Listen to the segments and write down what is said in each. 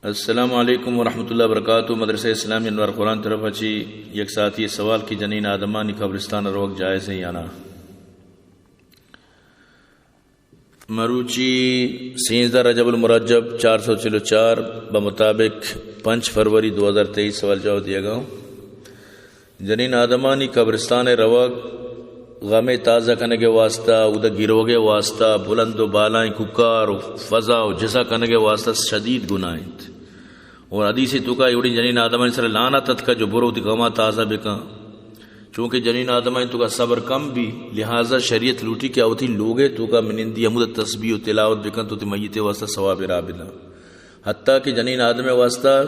السلام علیکم ورحمۃ اللہ وبرکاتہ. مدرسہ اسلامی انوار قرآن طرف اچھی یک ساتھی سوال کی جنین آدمانی قبرستان روک جائز ہے یا نہ. مروچی 16 رجب المرجب 444 بمطابق 5 فروری 2023 سوال جواب دیا گا. جنین آدمانی قبرستان روک غم تازہ کرنے کے واسطہ ادھر گرو کے واسطہ بلند و بالائیں ککار و فضا و جسا کرنے کے واسطہ شدید گناہیں اور حدیث تو کا یوڑی جنین آدمانی سر لعنت کا جو برو تی غما تازہ بکا چونکہ جنین آدمانی تو کا صبر کم بھی لہذا شریعت لوٹی کیا ہوتی لوگے تو کا منندی حمود تسبیح و تلاوت بکن تو تی میت واسطہ ثواب رابطہ حتیٰ کہ جنین آدم واسطہ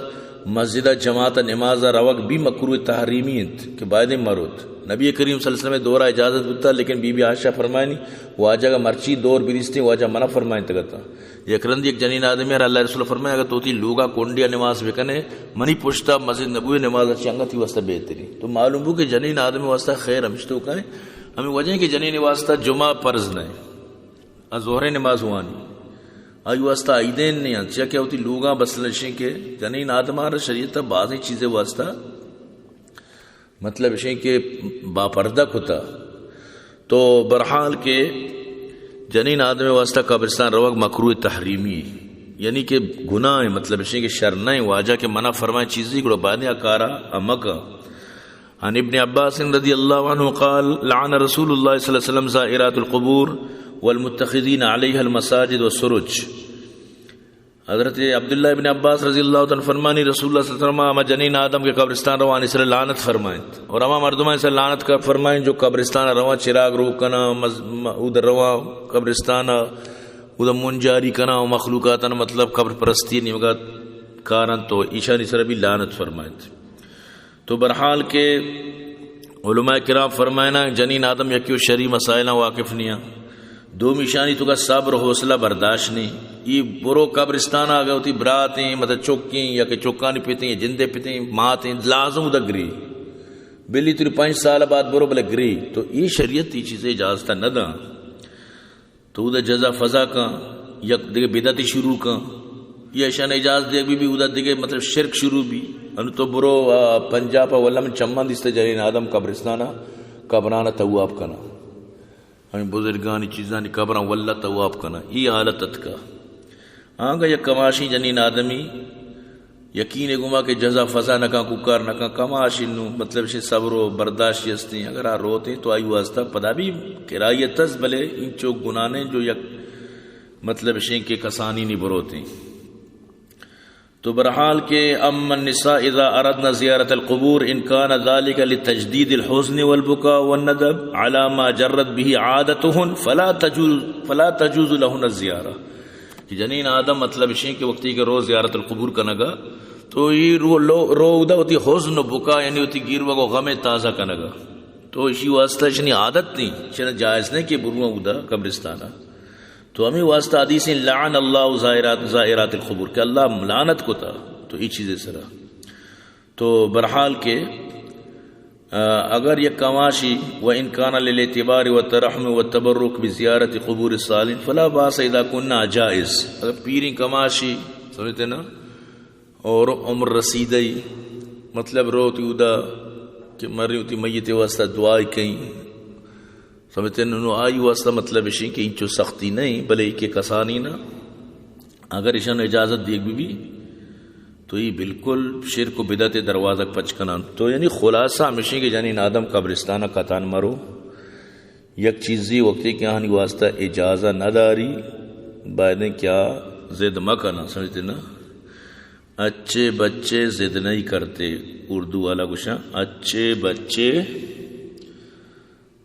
مسجد جماعت نماز روک بھی مکروہ تحریمیت کہ باید مرود نبی کریم صلی اللہ علیہ وسلم دورہ اجازت بتا لیکن بی بی عائشہ فرمائنی واجہ کا مرچی دور برستی واجہ منع فرمائن تگتا یک رندی ایک جنین آدمی ہے اللہ رسول فرمائے اگر توتی لوگا کونڈیا نماز بکنے منی پوچھتا مسجد نبوی نماز اچھی انگا تھی واسطہ بہتری تو معلوم ہو کہ جنین آدمی واسطہ خیر ہمشتو کہیں ہمیں وجہ کہ جنین واسطہ جمعہ پرز نہیں ظہر نماز ہوانی آئی واسطہ عیدین نہیں انچہ کیا ہوتی لوگا بسلشیں کہ جنین آدمار شریعت بعضی چیزیں واسطہ مطلب ہے کہ باپردہ ہوتا تو برحال کے جنین آدم واسطہ قبرستان روک مکروہ تحریمی یعنی کہ گناہ ہے مطلب ہے کہ شرنائیں واجہ کے منع فرمائیں چیزیں کو بعد اکارا امکا. عن ابن عباس رضی اللہ عنہ قال لعن رسول اللہ صلی اللہ علیہ وسلم زائرات القبور والمتخذین علیہ المساجد والسرج. حضرت عبداللہ ابن عباس رضی اللہ عنہ فرمانی رسول اللہ صلی اللہ علیہ وسلم اما جنین آدم کے قبرستان روان اس لئے لعنت فرمائیں اور اما مردمان اس لئے لعنت کا فرمائیں جو قبرستان روان چراغ رو کنا ادھر روان قبرستان ادھر منجاری کنا و مخلوقاتانا مطلب قبر پرستی نیمگا کارن تو ایشان اس لئے بھی لعنت فرمائیں. تو برحال کے علماء کرام فرمائنا جنین آدم یکیو شرعی مسائلہ واقف نیا دو میشانی تو کا صبر حوصلہ برداشت نہیں یہ برو قبرستان آگا ہوتی براتیں مطلب چوکیں یا کہ چوکانی پیتے ہیں جندے پیتے ہیں ماتیں لازم ادھا گری بلی تری 5 سال بعد برو بلے گری تو یہ شریعت یہ چیزیں اجازتہ نہ دا تو ادھا جزا فضا کا یا دیکھے بدعتی شروع کا یا شان اجازت دے بھی ادھا دیکھے مطلب شرک شروع بھی انو تو برو پنجابا واللہ من چمان دیستے جنین آدم قبرستانا قبرانا تواب کنا ہمیں بزرگانی چیزانی قبران واللہ تواب کنا یہ حالت کا آنگا یک کماشی جنین آدمی یقین گما کہ جزا فضا نکا ککار نکا کماشی نو مطلب سے صبر و برداشت ہستی اگر آ روتے تو آئی واسطہ پدا بھی کرائیت تز بلے ان چوک گنانے جو یک مطلب شین کے کسانی نہیں بروتے. تو برحال کے اما النساء اذا اردنا زیارت القبور ان کان ذلك لتجدید الحزن والبكاء والندب على ما جرت به عادتهن فلا تجوز لهن الزیارہ. جنین آدم مطلب شین کے وقتی کے روز زیارت القبور کنگا تو یہ رو ادا ہوتی حزن و بکا یعنی ہوتی گیروا کو غم تازہ کنگا تو اسی واسطہ شنی عادت نہیں شنی جائز نہیں کہ بروا ادا قبرستانہ تو ہمیں واسطہ حدیث لعن اللہ زائرات القبور کہ اللہ لعنت کو تھا تو یہ چیزیں سرا. تو برحال کے اگر یہ کماشی و انکان للاعتبار و ترحم و تبرک بزیارت قبور الصالحین فلا باس اذا کننا جائز. اگر پیری کماشی سمجھتے نا اور عمر رسیدئی مطلب روتی ادا کہ مری ہوتی میت واسطہ دعائی کہیں سمجھتے انہوں آئی واسطہ مطلب اشی کہ انچو سختی نہیں بلے ایک کسانی نا اگر اشان اجازت دیکھ بھی تو یہ بالکل شرک و بدعت دروازہ پچکنا. تو یعنی خلاصہ ہمیشہ کہ جنین آدم قبرستانہ قطان مرو یک چیزی وقتی کہ آنی واسطہ اجازہ نہ داری بعدیں کیا زد مکنا سمجھتے نا اچھے بچے زد نہیں کرتے اردو والا گوشا اچھے بچے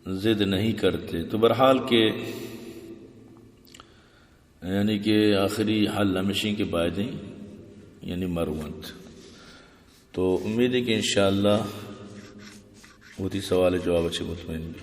زد نہیں کرتے. تو برحال کے یعنی کہ آخری حل ہمیشہ کے بعدیں یعنی مروت. تو امید ہے کہ انشاءاللہ ہوتی سوال جواب اچھے مطمئن بھی